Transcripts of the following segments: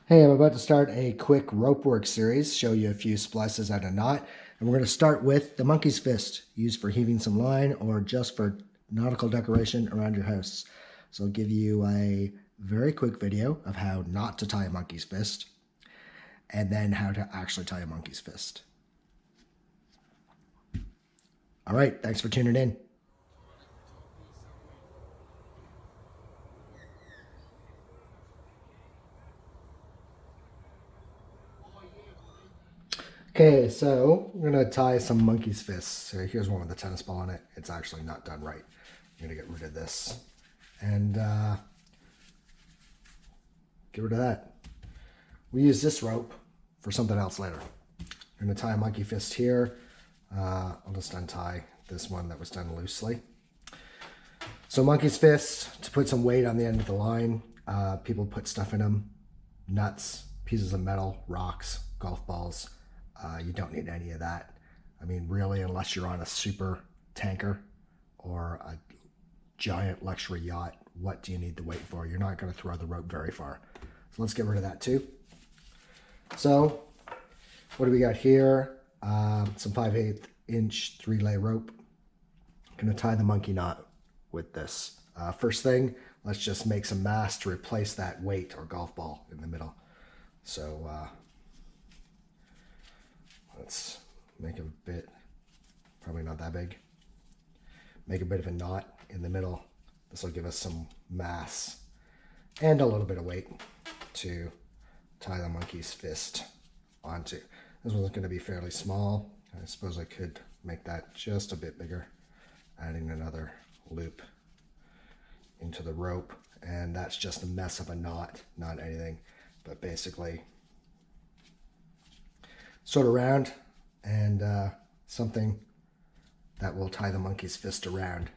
Hey, I'm about to start a quick ropework series, show you a few splices out of knot, and we're going to start with the monkey's fist, used for heaving some line or just for nautical decoration around your house. So I'll give you a very quick video of how not to tie a monkey's fist, and then how to actually tie a monkey's fist. All right, thanks for tuning in. Okay, so we're gonna tie some monkey's fists. So here's one with a tennis ball on it. It's actually not done right. I'm gonna get rid of this and get rid of that. We use this rope for something else later. I'm gonna tie a monkey fist here. I'll just untie this one that was done loosely. So monkey's fist, to put some weight on the end of the line. People put stuff in them, nuts, pieces of metal, rocks, golf balls. You don't need any of that. I mean, really, unless you're on a super tanker or a giant luxury yacht, what do you need the weight for? You're not going to throw the rope very far. So let's get rid of that too. So what do we got here? Some 5/8 inch 3-lay rope. I'm going to tie the monkey knot with this. First thing, let's just make some mass to replace that weight or golf ball in the middle. So let's make a bit, probably not that big, make a bit of a knot in the middle. This will give us some mass and a little bit of weight to tie the monkey's fist onto. This one's going to be fairly small. I suppose I could make that just a bit bigger, adding another loop into the rope, and that's just a mess of a knot, not anything, but basically sort of round and something that will tie the monkey's fist around.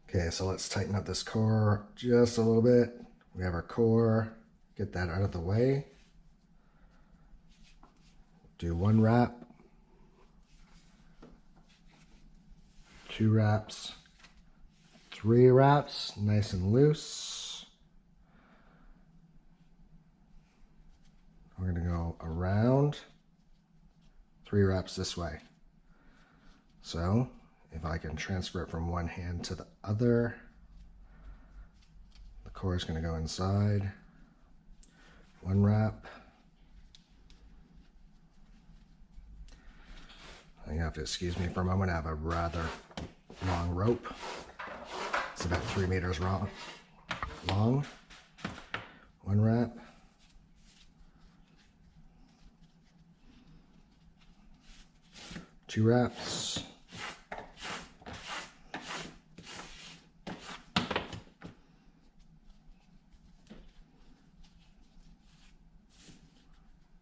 Okay, so let's tighten up this core just a little bit. We have our core, get that out of the way. Do 1 wrap, 2 wraps, 3 wraps, nice and loose. We're going to go around, 3 wraps this way. So if I can transfer it from one hand to the other, the core is going to go inside. 1 wrap. You have to excuse me for a moment. I have a rather long rope. It's about 3 meters long. 1 wrap. 2 wraps.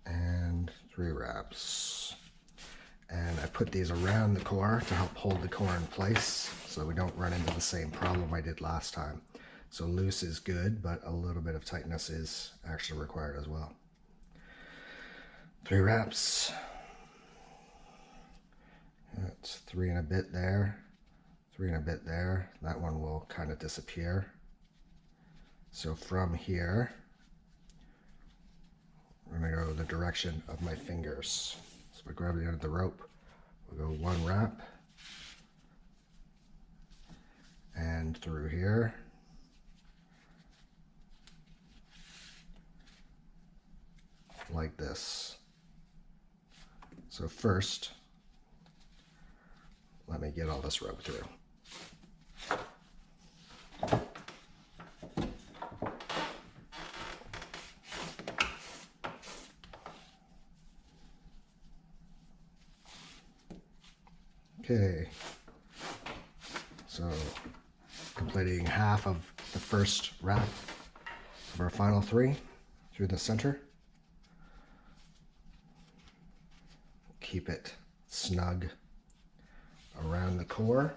And 3 wraps. And I put these around the core to help hold the core in place so we don't run into the same problem I did last time. So loose is good, but a little bit of tightness is actually required as well. 3 wraps. That's 3 and a bit there, 3 and a bit there. That one will kind of disappear. So from here, we're going to go the direction of my fingers. So we grab the end of the rope, we'll go 1 wrap, and through here, like this. So first, let me get all this rope through. Okay, so completing half of the first wrap of our final 3 through the center. Keep it snug around the core.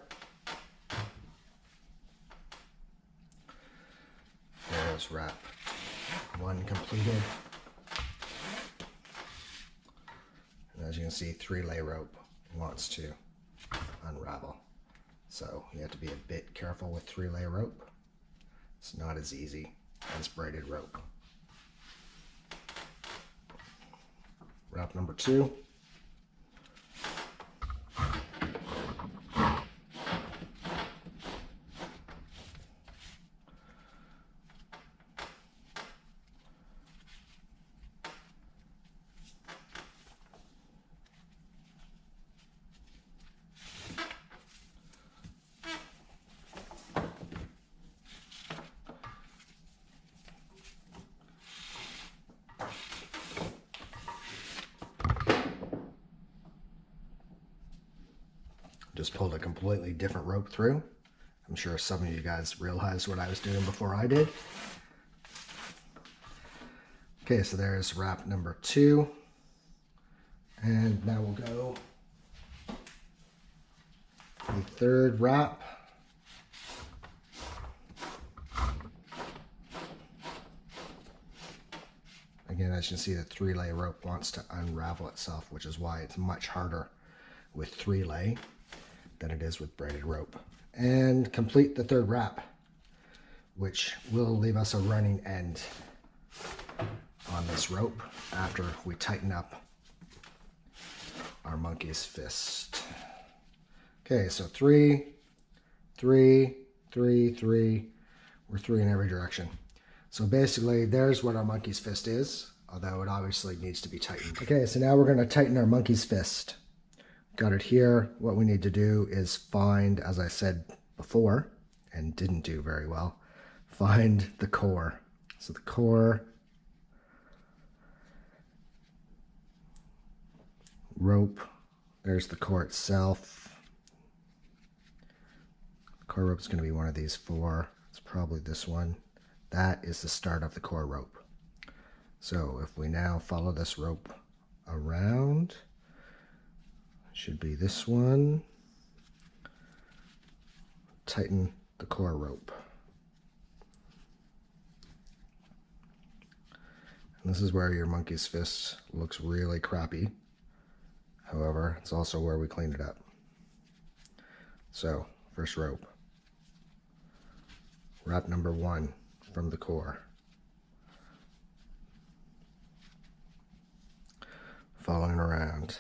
There's wrap 1 completed. And as you can see, 3-lay rope wants to unravel. So you have to be a bit careful with 3-lay rope. It's not as easy as braided rope. Wrap number 2. Just pulled a completely different rope through. I'm sure some of you guys realized what I was doing before I did. Okay, so there's wrap number 2. And now we'll go the third wrap. Again, as you can see, the 3-lay rope wants to unravel itself, which is why it's much harder with 3-lay than it is with braided rope. And complete the third wrap, which will leave us a running end on this rope after we tighten up our monkey's fist. Okay, so 3, 3, 3, 3. We're 3 in every direction. So basically, there's what our monkey's fist is, although it obviously needs to be tightened. Okay, so now we're going to tighten our monkey's fist. Got it here. What we need to do is find, as I said before, and didn't do very well, find the core. So the core, rope, there's the core itself. The core rope is going to be one of these 4. It's probably this one. That is the start of the core rope. So if we now follow this rope around, should be this one. Tighten the core rope. And this is where your monkey's fist looks really crappy. However, it's also where we cleaned it up. So, first rope. Wrap number 1 from the core. Following around.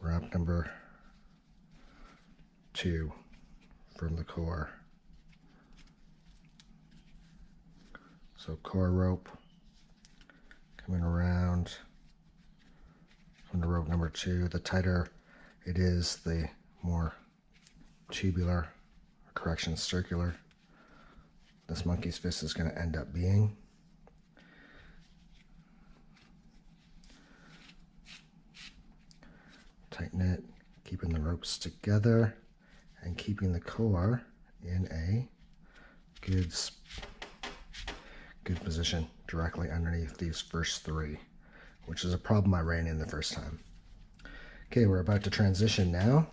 Wrap number 2 from the core. So core rope coming around from the rope number 2. The tighter it is, the more tubular, circular this monkey's fist is going to end up being. Tighten it, keeping the ropes together and keeping the core in a good position directly underneath these first 3, which is a problem I ran in the first time. Okay, we're about to transition now.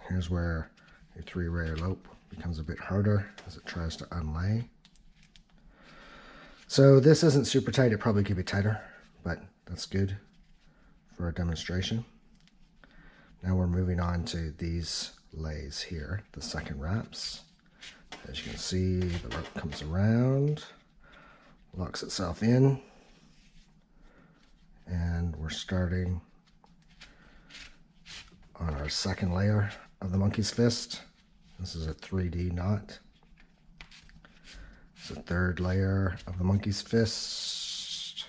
Here's where your 3-ray rope becomes a bit harder as it tries to unlay. So this isn't super tight. It probably could be tighter, but that's good for a demonstration. Now we're moving on to these lays here, the second wraps. As you can see, the rope comes around, locks itself in, and we're starting on our second layer of the monkey's fist. This is a 3D knot. So the third layer of the monkey's fist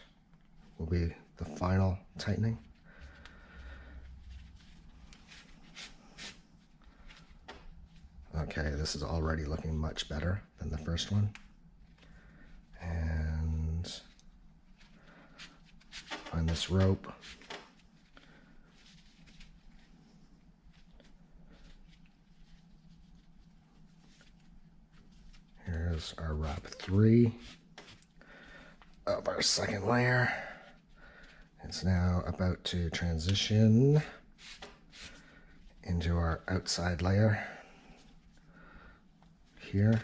will be the final tightening. Okay, this is already looking much better than the first one. And find this rope. Here's our wrap 3 of our second layer. It's now about to transition into our outside layer here.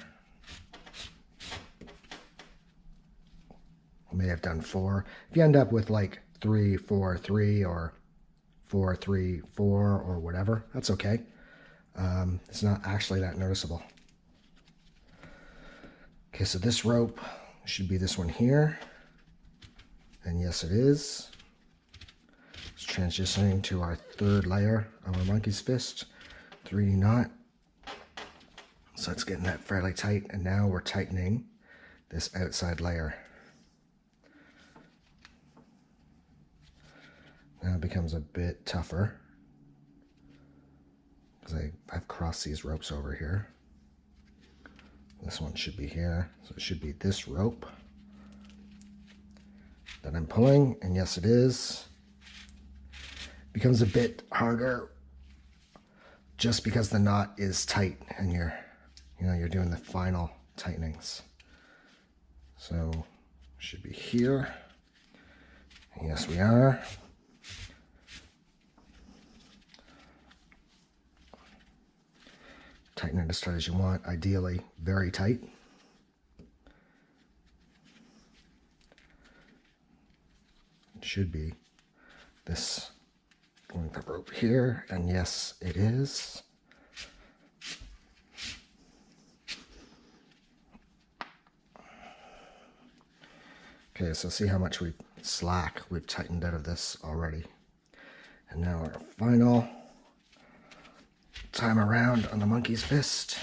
We may have done 4. If you end up with like 3, 4, 3 or 4, 3, 4 or whatever, that's okay. It's not actually that noticeable. Okay, so this rope should be this one here. And yes, it is. It's transitioning to our third layer of our monkey's fist, 3D knot. So it's getting that fairly tight, and now we're tightening this outside layer. Now it becomes a bit tougher because I've crossed these ropes over here. This one should be here, so it should be this rope that I'm pulling, and yes, it is. Becomes a bit harder just because the knot is tight and you're doing the final tightenings. So should be here. And yes, we are. Tighten it as tight as you want, ideally very tight. It should be this length of rope here, and yes, it is. Okay, so see how much we've tightened out of this already. And now our final time around on the monkey's fist.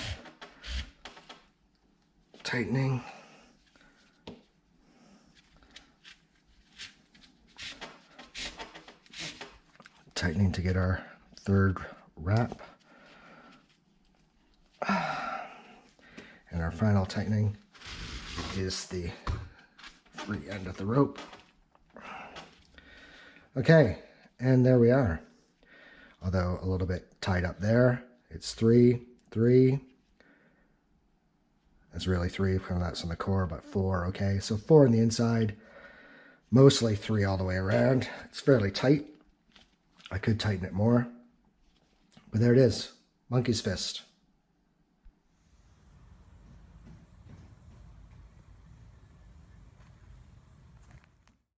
Tightening. Tightening to get our third wrap. And our final tightening is the free end of the rope. Okay, and there we are. Although a little bit tied up there. It's 3, 3. That's really 3 because that's on the core, but 4, okay. So 4 on the inside, mostly 3 all the way around. It's fairly tight. I could tighten it more, but there it is, monkey's fist.